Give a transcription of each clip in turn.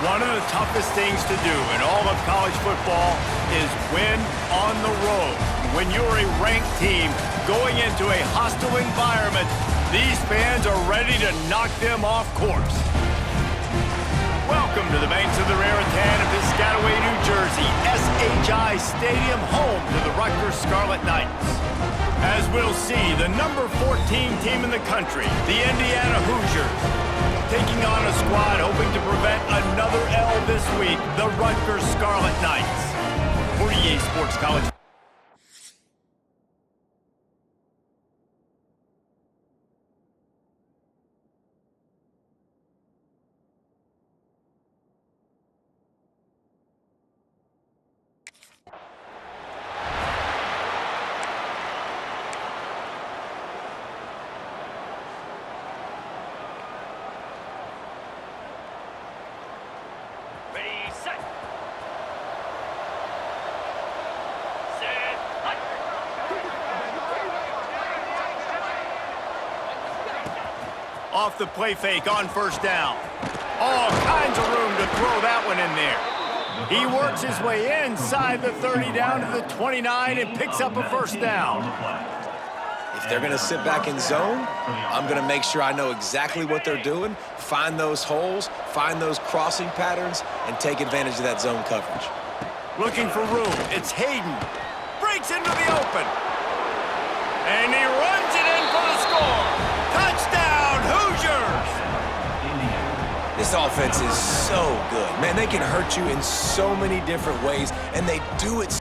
One of the toughest things to do in all of college football is win on the road. When you're a ranked team going into a hostile environment, these fans are ready to knock them off course. Welcome to the banks of the Raritan of Piscataway, New Jersey, SHI Stadium, home to the Rutgers Scarlet Knights. As we'll see, the number 14 team in the country, the Indiana Hoosiers, taking on a squad hoping to prevent another L this week, the Rutgers Scarlet Knights. For EA Sports College. Off the play fake on first down. All kinds of room to throw that one in there. He works his way inside the 30 down to the 29 and picks up a first down. If they're going to sit back in zone, I'm going to make sure I know exactly what they're doing, find those holes, find those crossing patterns, and take advantage of that zone coverage. Looking for room. It's Hayden. Breaks into the open. And he runs it in for the score. Touchdown, Hoosiers! This offense is so good. Man, they can hurt you in so many different ways, and they do it.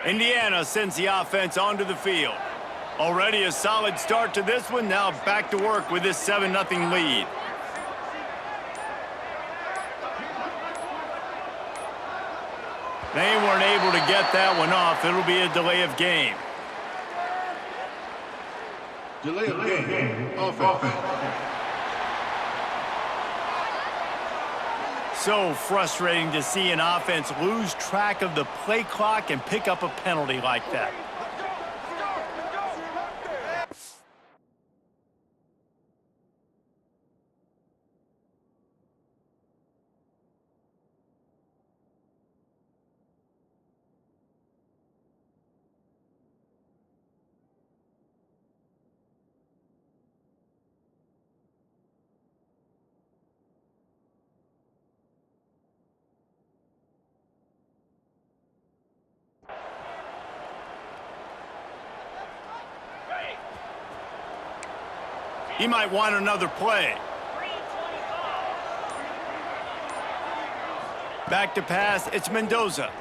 Indiana sends the offense onto the field. Already a solid start to this one. Now back to work with this 7-0 lead. They weren't able to get that one off. It'll be a delay of game. Delay of game. Offense. So frustrating to see an offense lose track of the play clock and pick up a penalty like that. He might want another play. Back to pass, it's Mendoza.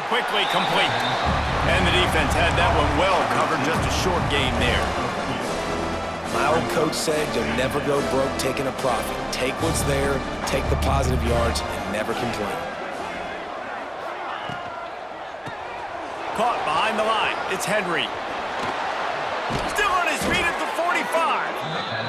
Quickly complete. And the defense had that one well covered, just a short game there. My old coach said you'll never go broke taking a profit. Take what's there, take the positive yards, and never complain. Caught behind the line, it's Henry. Still on his feet at the 45.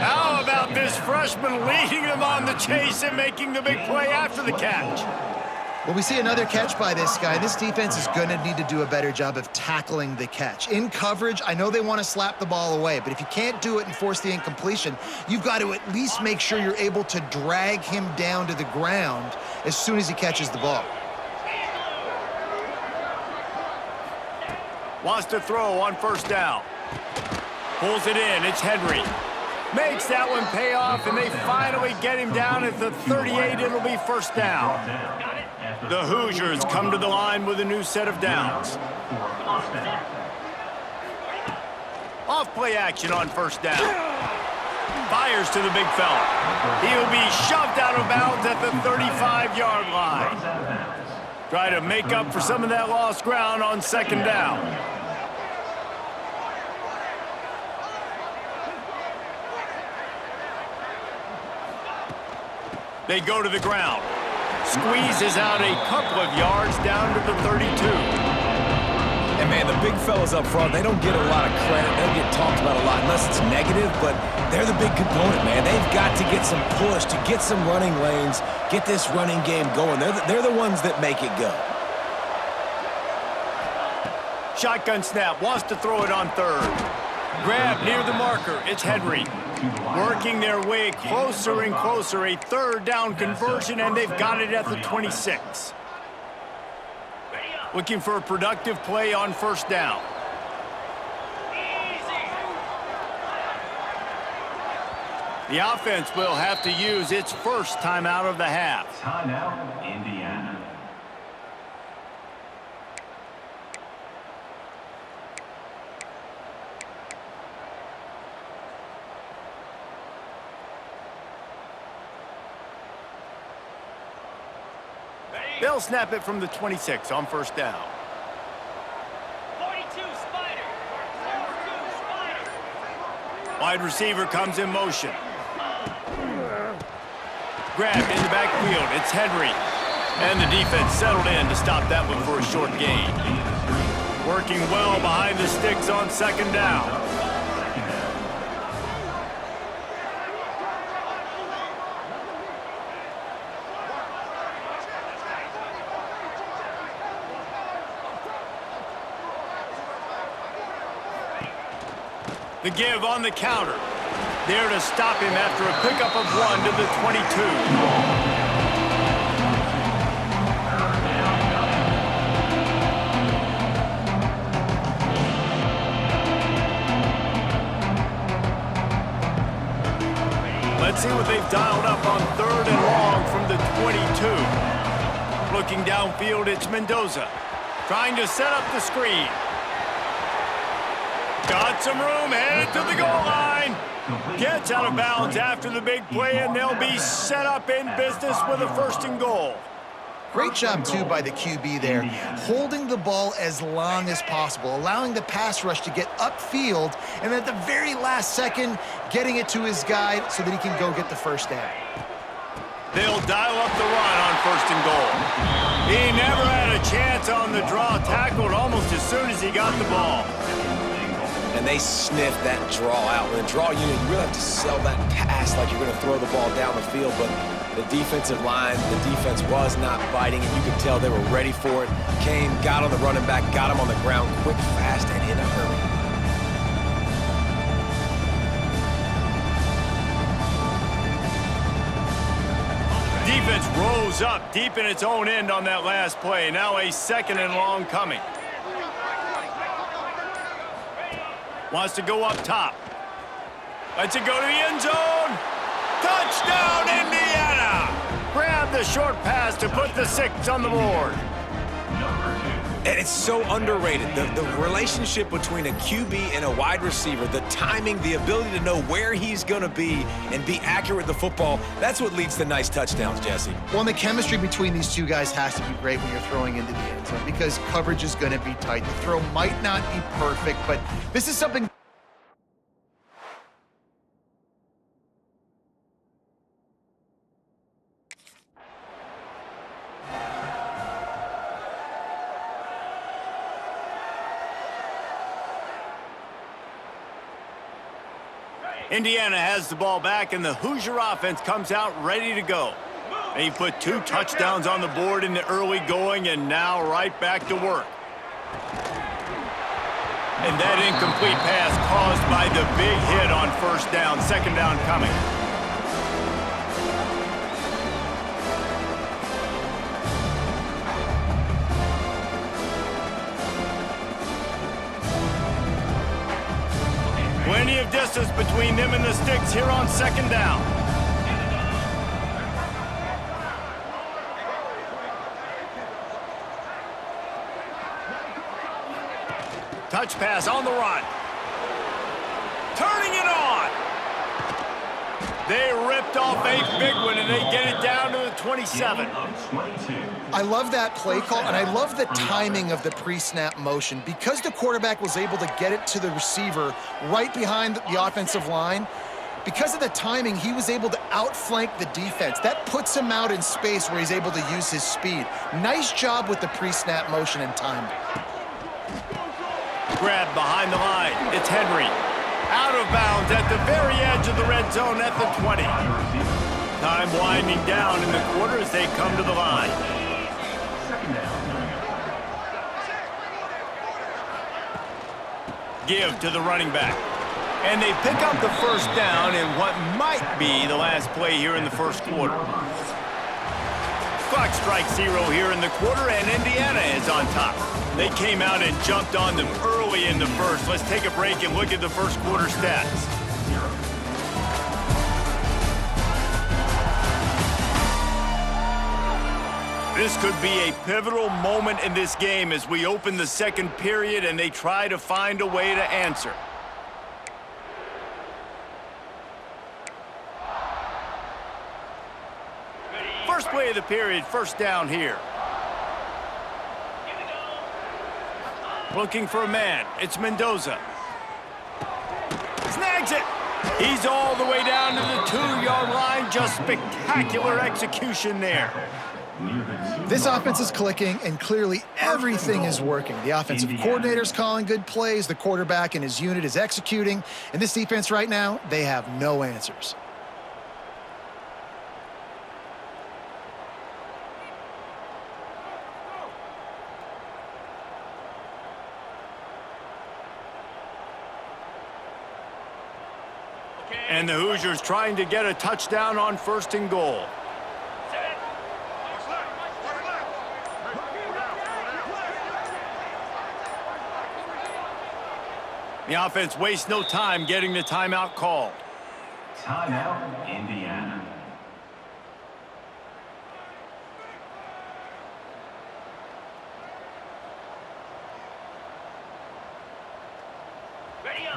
How about this freshman leading them on the chase and making the big play after the catch? Well, we see another catch by this guy. This defense is going to need to do a better job of tackling the catch. In coverage, I know they want to slap the ball away, but if you can't do it and force the incompletion, you've got to at least make sure you're able to drag him down to the ground as soon as he catches the ball. Wants to throw on first down. Pulls it in, it's Henry. Makes that one pay off, and they finally get him down at the 38. It'll be first down. The Hoosiers come to the line with a new set of downs. Off play action on first down. Fires to the big fella. He'll be shoved out of bounds at the 35-yard line. Try to make up for some of that lost ground on second down. They go to the ground. Squeezes out a couple of yards down to the 32. And man, the big fellas up front, they don't get a lot of credit. They don't get talked about a lot unless it's negative, but they're the big component, man. They've got to get some push, to get some running lanes, get this running game going. They're the ones that make it go. Shotgun snap, wants to throw it on third. Grab near the marker, it's Henry. Working their way closer and closer, a third down conversion, and they've got it at the 26. Looking for a productive play on first down. The offense will have to use its first timeout of the half. Timeout, Indiana. They'll snap it from the 26 on first down. 42 Spider. 42 Spider. Wide receiver comes in motion. Grabbed in the backfield. It's Henry. And the defense settled in to stop that one for a short gain. Working well behind the sticks on second down. The give on the counter. There to stop him after a pickup of 1 to the 22. Let's see what they've dialed up on third and long from the 22. Looking downfield, it's Mendoza. Trying to set up the screen. Got some room, headed to the goal line. Gets out of bounds after the big play, and they'll be set up in business with a first and goal. Great job, too, by the QB there, holding the ball as long as possible, allowing the pass rush to get upfield, and at the very last second, getting it to his guy so that he can go get the first down. They'll dial up the run on first and goal. He never had a chance on the draw, tackled almost as soon as he got the ball. And they sniff that draw out. With a draw unit, you really have to sell that pass like you're going to throw the ball down the field. But the defensive line, the defense was not biting, and you could tell they were ready for it. Came, got on the running back, got him on the ground quick, fast, and in a hurry. Defense rose up deep in its own end on that last play. Now a second and long coming. Wants to go up top. Lets it go to the end zone. Touchdown, Indiana! Grab the short pass to put the 6 on the board. And it's so underrated. The relationship between a QB and a wide receiver, the timing, the ability to know where he's going to be and be accurate with the football, that's what leads to nice touchdowns, Jesse. Well, and the chemistry between these two guys has to be great when you're throwing into the end zone because coverage is going to be tight. The throw might not be perfect, but this is something. Indiana has the ball back, and the Hoosier offense comes out ready to go. They put 2 touchdowns on the board in the early going, and now right back to work. And that incomplete pass caused by the big hit on first down. Second down coming. Plenty of distance between them and the sticks here on second down. Touch pass on the run. Turning it on. They ripped off a big one, and they get it down to the 27. I love that play call, and I love the timing of the pre-snap motion. Because the quarterback was able to get it to the receiver right behind the offensive line, because of the timing, he was able to outflank the defense. That puts him out in space where he's able to use his speed. Nice job with the pre-snap motion and timing. grab behind the line. It's Henry. Out of bounds at the very edge of the red zone at the 20. Time winding down in the quarter as they come to the line. Second down. Give to the running back. And they pick up the first down in what might be the last play here in the first quarter. Clock strikes 0 here in the quarter, and Indiana is on top. They came out and jumped on them early in the first. Let's take a break and look at the first quarter stats. This could be a pivotal moment in this game as we open the second period and they try to find a way to answer. First play of the period, first down here. Looking for a man. It's Mendoza. Snags it. He's all the way down to the 2-yard line. Just spectacular execution there. This offense is clicking, and clearly everything is working. The offensive coordinator's calling good plays. The quarterback and his unit is executing. And this defense right now, they have no answers. And the Hoosiers trying to get a touchdown on 1st and goal. The offense wastes no time getting the timeout called. Timeout, Indiana.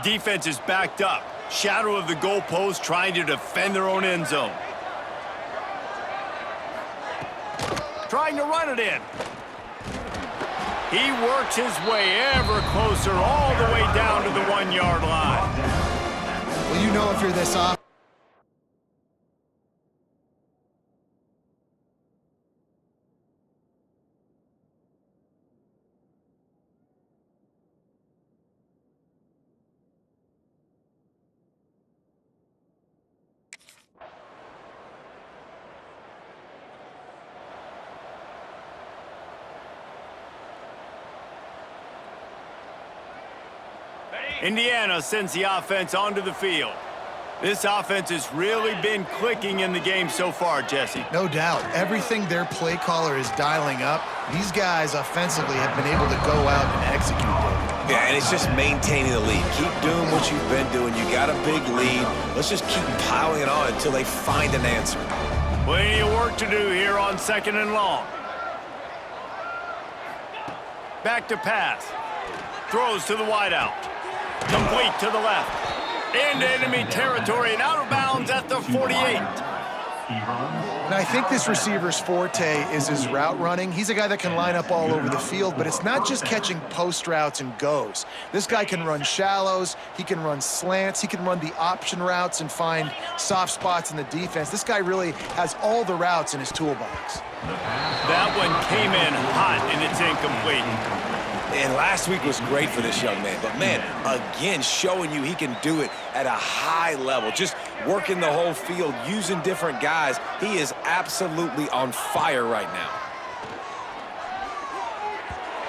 Defense is backed up. Shadow of the goalpost trying to defend their own end zone. Trying to run it in. He works his way ever closer all the way down to the 1-yard line. Well, you know if you're this off. Indiana sends the offense onto the field. This offense has really been clicking in the game so far, Jesse. No doubt. Everything their play caller is dialing up, these guys offensively have been able to go out and execute, David. Yeah, and it's just maintaining the lead. Keep doing what you've been doing. You got a big lead. Let's just keep piling it on until they find an answer. Plenty of work to do here on 2nd and long. Back to pass. Throws to the wideout. Complete to the left. Into enemy territory and out of bounds at the 48. And I think this receiver's forte is his route running. He's a guy that can line up all over the field, but it's not just catching post routes and goes. This guy can run shallows, he can run slants, he can run the option routes and find soft spots in the defense. This guy really has all the routes in his toolbox. That one came in hot and it's incomplete. And last week was great for this young man. But, man, again, showing you he can do it at a high level. Just working the whole field, using different guys. He is absolutely on fire right now.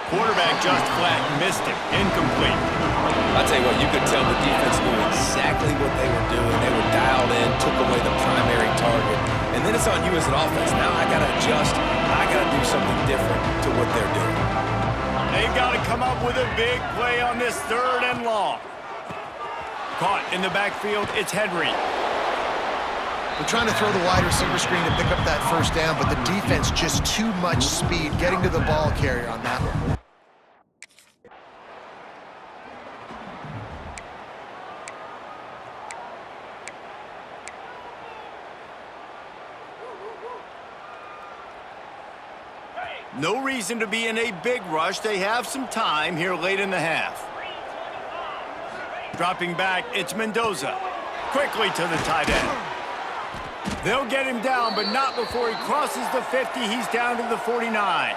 Quarterback just flat missed it. Incomplete. I'll tell you what, you could tell the defense knew exactly what they were doing. They were dialed in, took away the primary target. And then it's on you as an offense. Now I got to adjust. I got to do something different to what they're doing. They've got to come up with a big play on this 3rd and long. Caught in the backfield, it's Henry. They're trying to throw the wide receiver screen to pick up that first down, but the defense just too much speed getting to the ball carrier on that one. No reason to be in a big rush. They have some time here late in the half. Dropping back, it's Mendoza. Quickly to the tight end. They'll get him down, but not before he crosses the 50. He's down to the 49.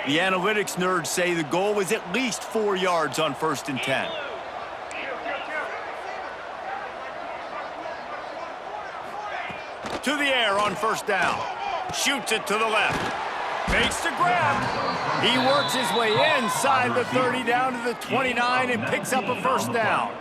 The analytics nerds say the goal was at least 4 yards on 1st and 10. To the air on 1st down. Shoots it to the left. Makes the grab. He works his way inside the 30 down to the 29 and picks up a 1st down.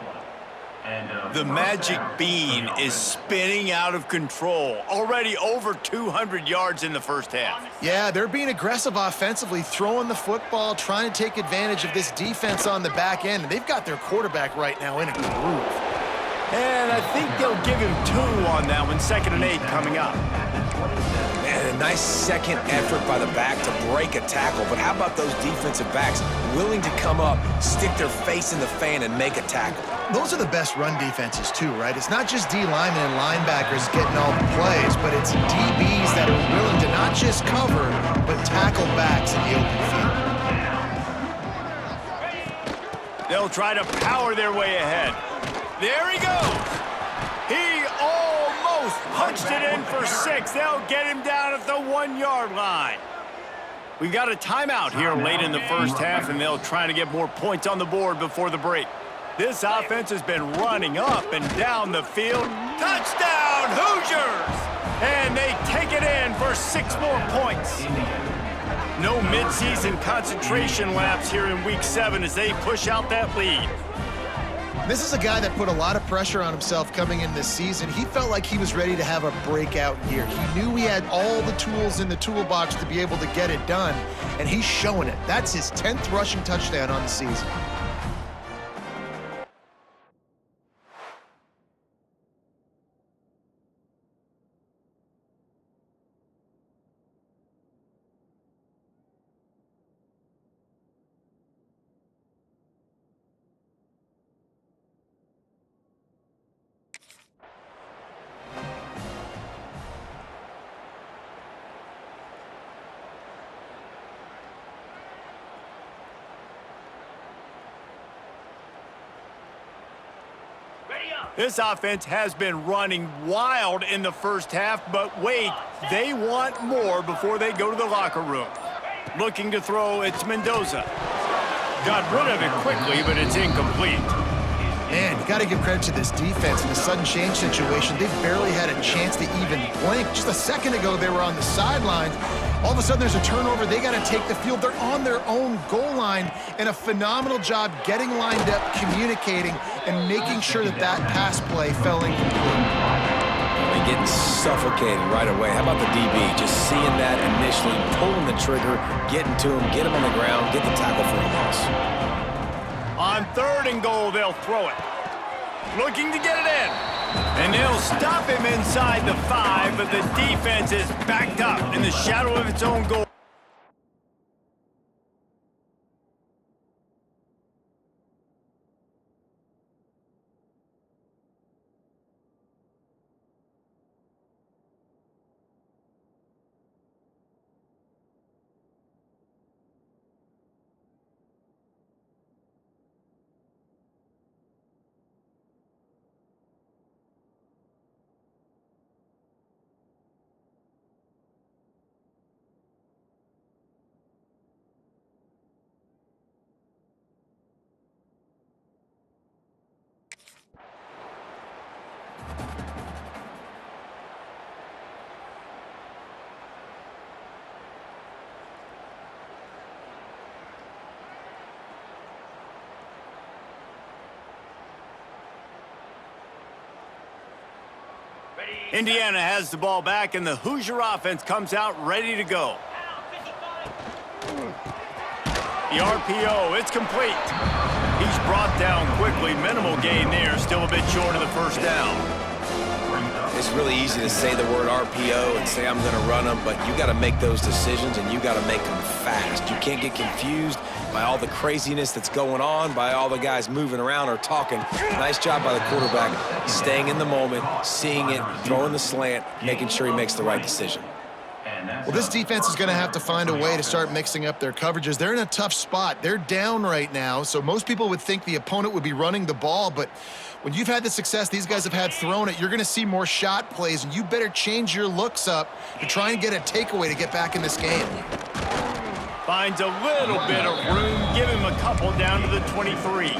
The magic bean is spinning out of control. Already over 200 yards in the 1st half. Yeah, they're being aggressive offensively, throwing the football, trying to take advantage of this defense on the back end. And they've got their quarterback right now in a groove. And I think they'll give him 2 on that one. 2nd and 8 coming up. Man, a nice second effort by the back to break a tackle. But how about those defensive backs willing to come up, stick their face in the fan, and make a tackle? Those are the best run defenses too, right? It's not just D linemen and linebackers getting all the plays, but it's DBs that are willing to not just cover, but tackle backs in the open field. They'll try to power their way ahead. There he goes. He almost punched it in for 6. They'll get him down at the 1-yard line. We've got a timeout here late in the 1st half, and they'll try to get more points on the board before the break. This offense has been running up and down the field. Touchdown, Hoosiers! And they take it in for 6 more points. No midseason concentration laps here in Week 7 as they push out that lead. This is a guy that put a lot of pressure on himself coming in this season. He felt like he was ready to have a breakout year. He knew he had all the tools in the toolbox to be able to get it done, and he's showing it. That's his 10th rushing touchdown on the season. This offense has been running wild in the 1st half, but wait, they want more before they go to the locker room. Looking to throw, it's Mendoza. Got rid of it quickly, but it's incomplete. Man, you got to give credit to this defense in the sudden change situation. They've barely had a chance to even blink. Just a second ago, they were on the sidelines. All of a sudden, there's a turnover. They got to take the field. They're on their own goal line, and a phenomenal job getting lined up, communicating, and making sure that that pass play fell incomplete. They're getting suffocated right away. How about the DB? Just seeing that initially, pulling the trigger, getting to him, get him on the ground, get the tackle for a loss. On 3rd and goal, they'll throw it. Looking to get it in. And they'll stop him inside the 5, but the defense is backed up in the shadow of its own goal. Indiana has the ball back, and the Hoosier offense comes out ready to go. The RPO, it's complete. He's brought down quickly. Minimal gain there, still a bit short of the 1st down. It's really easy to say the word RPO and say I'm going to run them, but you got to make those decisions, and you got to make them fast. You can't get confused by all the craziness that's going on, by all the guys moving around or talking. Nice job by the quarterback, staying in the moment, seeing it, throwing the slant, making sure he makes the right decision. Well, this defense is going to have to find a way to start mixing up their coverages. They're in a tough spot. They're down right now, so most people would think the opponent would be running the ball, but when you've had the success these guys have had throwing it, you're going to see more shot plays, and you better change your looks up to try and get a takeaway to get back in this game. Finds a little bit of room. Give him a couple down to the 23.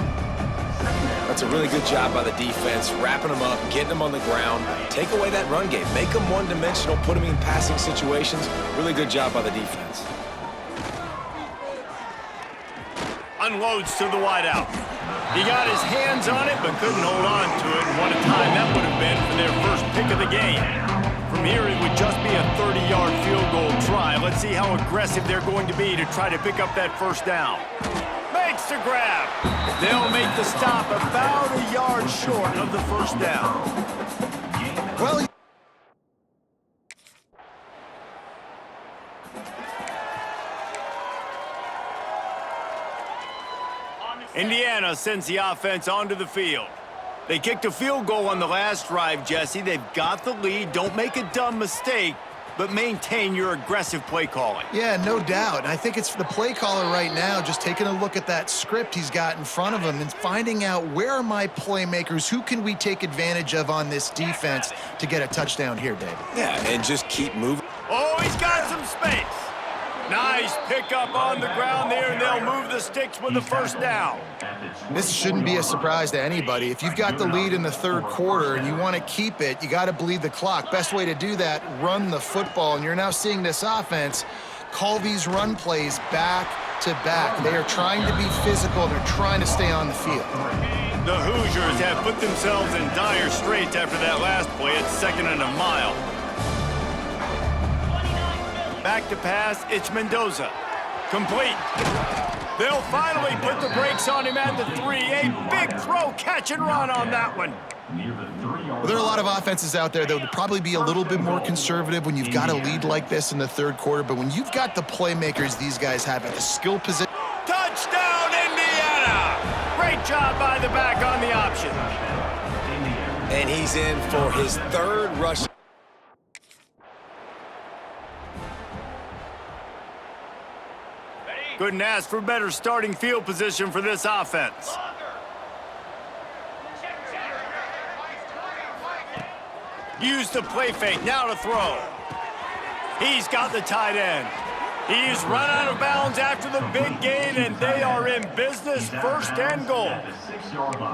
That's a really good job by the defense, wrapping them up, getting them on the ground. Take away that run game. Make them one-dimensional, put them in passing situations. Really good job by the defense. Unloads to the wideout. He got his hands on it, but couldn't hold on to it. And what a time that would have been for their first pick of the game. From here, it would just be a 30-yard field goal try. Let's see how aggressive they're going to be to try to pick up that first down. Makes the grab. They'll make the stop about a yard short of the first down. Well, Indiana sends the offense onto the field. They kicked a field goal on the last drive, Jesse. They've got the lead. Don't make a dumb mistake, but maintain your aggressive play calling. yeah, no doubt. And I think it's the play caller right now just taking a look at that script he's got in front of him and finding out where are my playmakers, who can we take advantage of on this defense to get a touchdown here, David. Yeah, and just keep moving. Oh, he's got some space. Nice pickup on the ground there, and they'll move the sticks with the first down. This shouldn't be a surprise to anybody. If you've got the lead in the third quarter and you want to keep it, you got to bleed the clock. Best way to do that, run the football. And you're now seeing this offense call these run plays back to back. They are trying to be physical. They're trying to stay on the field. The Hoosiers have put themselves in dire straits after that last play at 2nd and a mile. Back to pass, it's Mendoza. Complete. They'll finally put the brakes on him at the 3. A big throw, catch and run on that one. Well, there are a lot of offenses out there that would probably be a little bit more conservative when you've got a lead like this in the third quarter, but when you've got the playmakers these guys have at the skill position. Touchdown, Indiana! Great job by the back on the option. And he's in for his third rush. Couldn't ask for better starting field position for this offense. Use the play fake, now to throw. He's got the tight end. He's run out of bounds after the big gain, and they are in business, 1st and goal.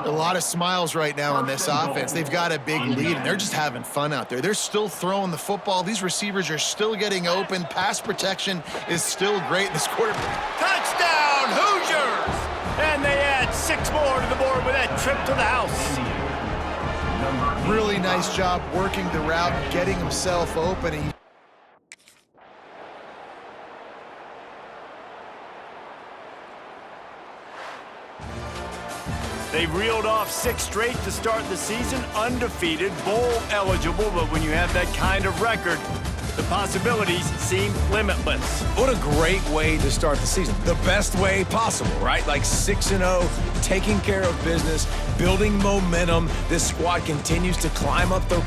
A lot of smiles right now on this offense. They've got a big lead, and they're just having fun out there. They're still throwing the football. These receivers are still getting open. Pass protection is still great in this quarterback. Touchdown, Hoosiers! And they add 6 more to the board with that trip to the house. Really nice job working the route, getting himself open. And They reeled off 6 straight to start the season, undefeated, bowl eligible, but when you have that kind of record, the possibilities seem limitless. What a great way to start the season. The best way possible, right? Like 6-0, taking care of business, building momentum. This squad continues to climb up the